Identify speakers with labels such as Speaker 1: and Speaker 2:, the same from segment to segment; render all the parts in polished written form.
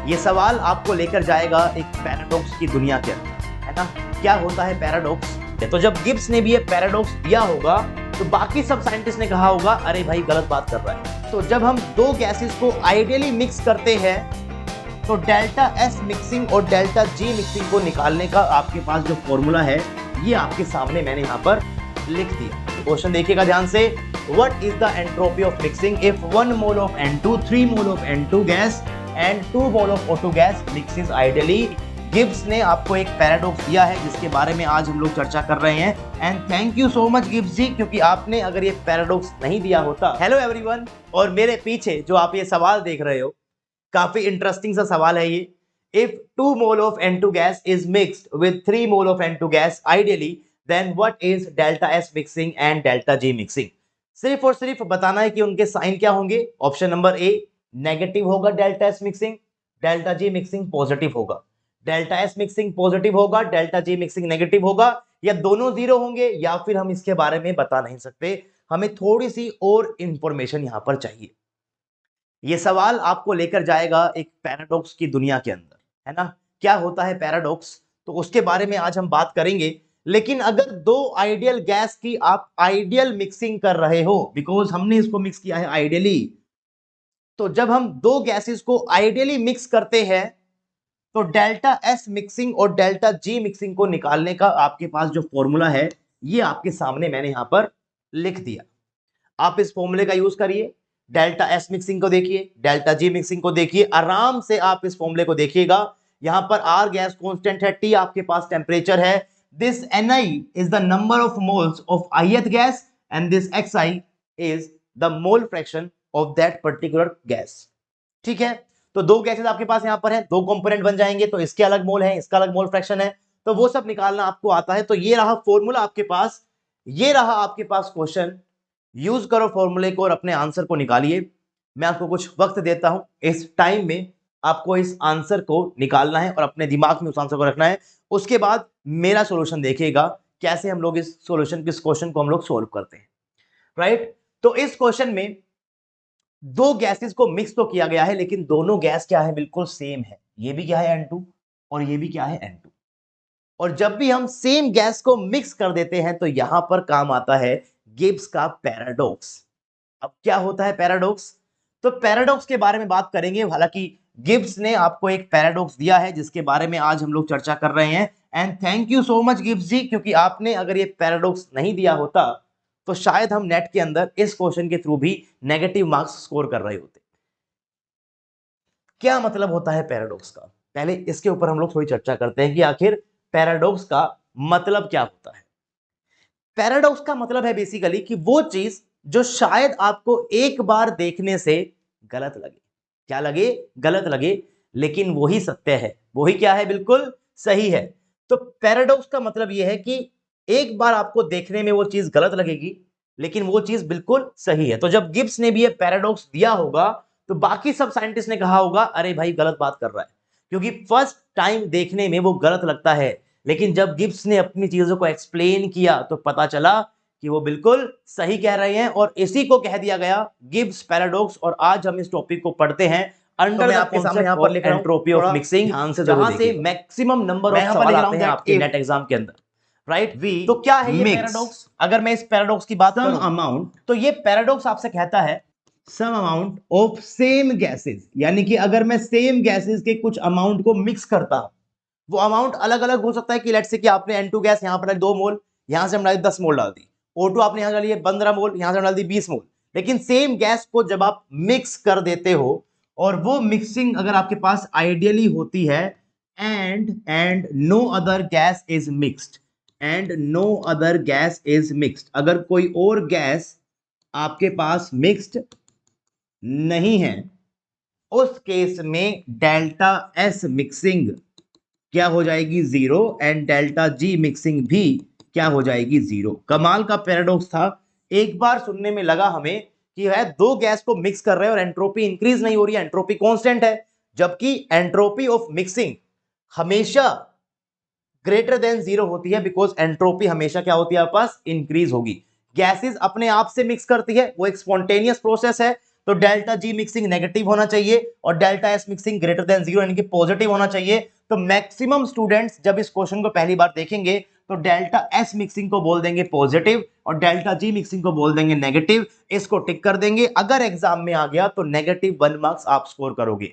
Speaker 1: ये सवाल आपको लेकर जाएगा एक पैराडॉक्स की दुनिया के अंदर, है ना। क्या होता है पैराडॉक्स? तो जब गिब्स ने भी ये पैराडॉक्स दिया होगा तो बाकी सब साइंटिस्ट ने कहा होगा अरे भाई गलत बात कर रहा है। तो जब हम दो गैसेस को आइडियली मिक्स करते हैं तो डेल्टा एस मिक्सिंग और डेल्टा जी मिक्सिंग को निकालने का आपके पास जो फॉर्मूला है ये आपके सामने मैंने यहाँ पर लिख दिया। क्वेश्चन देखिएगा ध्यान से। What is the entropy of mixing if 1 mole of N2, 3 mole of N2 gas and 2 mole of O2 gas mixes ideally? Gibbs ने आपको एक पैराडॉक्स दिया है जिसके बारे में आज हम लोग चर्चा कर रहे हैं। And thank you so much Gibbs ji, क्योंकि आपने अगर ये पैराडॉक्स नहीं दिया होता। हेलो एवरीवन, और मेरे पीछे जो आप ये सवाल देख रहे हो काफी इंटरेस्टिंग सा सवाल है ये। If 2 mole of N2 gas is mixed with 3 mole of N2 gas ideally, then what is delta S mixing and delta G mixing? सिर्फ और सिर्फ बताना है कि उनके साइन क्या होंगे। ऑप्शन नंबर ए नेगेटिव होगा delta S mixing, delta G mixing positive होगा। डेल्टा एस मिक्सिंग पॉजिटिव होगा, डेल्टा जी मिक्सिंग नेगेटिव होगा, या दोनों जीरो होंगे, या फिर हम इसके बारे में बता नहीं सकते। हमें थोड़ी सी और इंफॉर्मेशन यहां पर चाहिए। ये सवाल आपको लेकर जाएगा एक पैराडॉक्स की दुनिया के अंदर, है ना। क्या होता है पैराडॉक्स, तो उसके बारे में आज हम बात करेंगे। लेकिन अगर दो आइडियल गैस की आप आइडियल मिक्सिंग कर रहे हो, बिकॉज हमने इसको मिक्स किया है आइडियली, तो जब हम दो गैसेस को आइडियली मिक्स करते हैं तो डेल्टा एस मिक्सिंग और डेल्टा जी मिक्सिंग को निकालने का आपके पास जो फॉर्मूला है ये आपके सामने मैंने यहां पर लिख दिया। आप इस फॉर्मूले का यूज करिए। डेल्टा एस मिक्सिंग को देखिए, डेल्टा जी मिक्सिंग को देखिए, आराम से आप इस फॉर्मूले को देखिएगा। यहां पर आर गैस कांस्टेंट है, टी आपके पास टेम्परेचर है, this Ni is the number of moles of ith gas and this Xi is the mole fraction of that particular gas. ठीक है, तो दो गैसेस आपके पास यहां पर है, दो कंपोनेंट बन जाएंगे, तो इसके अलग मोल है, इसका अलग मोल फ्रैक्शन है, तो वो सब निकालना आपको आता है। तो ये रहा फॉर्मूला आपके पास, ये रहा आपके पास क्वेश्चन। यूज करो फॉर्मूले को और अपने आंसर को निकालिए। मैं आपको कुछ वक्त देता हूं, इस टाइम में आपको इस आंसर को निकालना है और अपने दिमाग में उस आंसर को रखना है। उसके बाद मेरा सॉल्यूशन देखिएगा कैसे हम लोग इस क्वेश्चन को हम लोग सोल्व करते हैं। राइट, तो इस क्वेश्चन में दो गैसेस को मिक्स तो किया गया है, लेकिन दोनों गैस क्या है, बिल्कुल सेम है। ये भी क्या है N2 और ये भी क्या है N2। और जब भी हम सेम गैस को मिक्स कर देते हैं तो यहां पर काम आता है गिब्स का पैराडॉक्स। अब क्या होता है पैराडॉक्स, तो पैराडॉक्स के बारे में बात करेंगे। हालांकि गिब्स ने आपको एक पैराडॉक्स दिया है जिसके बारे में आज हम लोग चर्चा कर रहे हैं। And thank you so much Gibbs ji, क्योंकि आपने अगर ये पैराडॉक्स नहीं दिया होता तो शायद हम नेट के अंदर इस क्वेश्चन के थ्रू भी नेगेटिव मार्क्स स्कोर कर रहे होते। क्या मतलब होता है पैराडॉक्स का, पहले इसके ऊपर हम लोग थोड़ी चर्चा करते हैं कि आखिर पैराडॉक्स का मतलब क्या होता है। पैराडॉक्स का मतलब है बेसिकली कि वो चीज जो शायद आपको एक बार देखने से गलत लगे, क्या लगे, गलत लगे, लेकिन वही सत्य है, वही क्या है, बिल्कुल सही है। तो पैराडॉक्स का मतलब यह है कि एक बार आपको देखने में वो चीज गलत लगेगी लेकिन वो चीज बिल्कुल सही है। तो जब गिब्स ने भी ये पैराडॉक्स दिया होगा तो बाकी सब साइंटिस्ट ने कहा होगा अरे भाई गलत बात कर रहा है, क्योंकि फर्स्ट टाइम देखने में वो गलत लगता है, लेकिन जब गिब्स ने अपनी चीजों को एक्सप्लेन किया तो पता चला कि वो बिल्कुल सही कह रहे हैं, और इसी को कह दिया गया गिब्स पैराडॉक्स। और आज हम इस टॉपिक को पढ़ते हैं under the concept of entropy of mixing, जहां से मैक्सिमम नंबर ऑफ सवाल आते हैं आपके नेट एग्जाम के अंदर। राइट, तो क्या है ये पैराडॉक्स? अगर मैं इस पैराडॉक्स की बात करूं अमाउंट, तो ये पैराडॉक्स आपसे कहता है some amount of same gases, यानी कि अगर मैं सेम गैसेस के कुछ अमाउंट को मिक्स करता हूं, वो अमाउंट अलग अलग हो सकता है। कि लेट्स से कि आपने N2 गैस यहां पर 2 मोल, यहां से हम डाली 10 मोल डाल दी, O2 आपने यहां डाली 15 मोल, यहां से डाल दी 20 मोल। लेकिन सेम गैस को जब आप मिक्स कर देते हो और वो मिक्सिंग अगर आपके पास आइडियली होती है, and no other gas is mixed, and no other gas is mixed, अगर कोई और गैस आपके पास मिक्स्ड नहीं है, उस केस में डेल्टा एस मिक्सिंग क्या हो जाएगी, zero, and delta G mixing भी क्या हो जाएगी, जीरो। कमाल का पैराडॉक्स था। एक बार सुनने में लगा हमें कि है दो गैस को मिक्स कर रहे हैं और एंट्रोपी इंक्रीज नहीं हो रही है, एंट्रोपी कांस्टेंट है, जबकि एंट्रोपी ऑफ मिक्सिंग हमेशा ग्रेटर देन जीरो होती है, बिकॉज एंट्रोपी हमेशा क्या होती है आपके पास, इंक्रीज होगी। गैसेस अपने आप से मिक्स करती है, वो एक स्पॉन्टेनियस प्रोसेस है, तो डेल्टा जी मिक्सिंग नेगेटिव होना चाहिए और delta S mixing greater than 0 यानी कि पॉजिटिव होना चाहिए। तो मैक्सिमम स्टूडेंट्स जब इस क्वेश्चन को पहली बार देखेंगे तो डेल्टा एस मिक्सिंग को बोल देंगे पॉजिटिव और डेल्टा जी मिक्सिंग को बोल देंगे नेगेटिव। इसको टिक कर देंगे। अगर एग्जाम में आ गया तो नेगेटिव 1 मार्क्स आप स्कोर करोगे।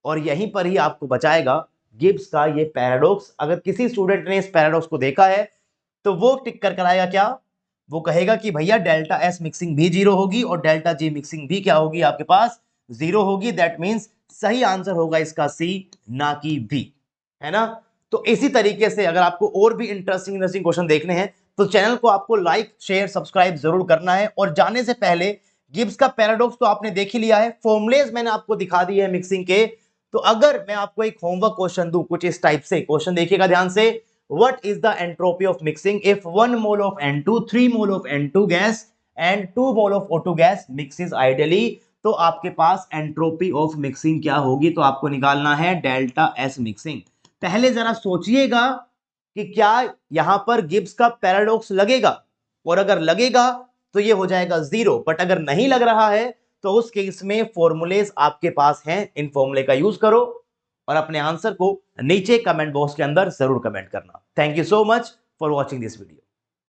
Speaker 1: और यहीं पर ही आपको बचाएगा गिब्स का ये पैराडॉक्स। अगर किसी स्टूडेंट ने इस पैराडॉक्स को देखा है तो वो टिक कर कराएगा क्या, वो कहेगा कि भैया डेल्टा एस मिक्सिंग भी 0 होगी और डेल्टा जी मिक्सिंग भी क्या होगी आपके पास 0 होगी। दैट मींस सही आंसर होगा इसका सी, ना कि बी, है ना। तो इसी तरीके से अगर आपको और भी इंटरेस्टिंग क्वेश्चन देखने हैं तो चैनल को आपको लाइक शेयर सब्सक्राइब जरूर करना है। और जाने से पहले गिब्स का पैराडॉक्स तो आपने देख ही लिया है, फॉर्मुलेज मैंने आपको दिखा दिए हैं मिक्सिंग के। तो अगर मैं आपको एक होमवर्क क्वेश्चन दूं कुछ इस टाइप से, क्वेश्चन देखिएगा ध्यान से, what is the entropy of mixing if 1 mole of N2 3 mole of N2 gas and 2 mole of O2 gas mixes ideally. तो आपके पास एंट्रोपी ऑफ मिक्सिंग क्या होगी, तो आपको निकालना है डेल्टा एस मिक्सिंग। पहले जरा सोचिएगा कि क्या यहां पर गिब्स का पैराडॉक्स लगेगा, और अगर लगेगा तो ये हो जाएगा 0, बट अगर नहीं लग रहा है तो उस केस में फॉर्मूलेज आपके पास हैं, इन फॉर्मूले का यूज करो और अपने आंसर को नीचे कमेंट बॉक्स के अंदर जरूर कमेंट करना। Thank you so much for watching this video.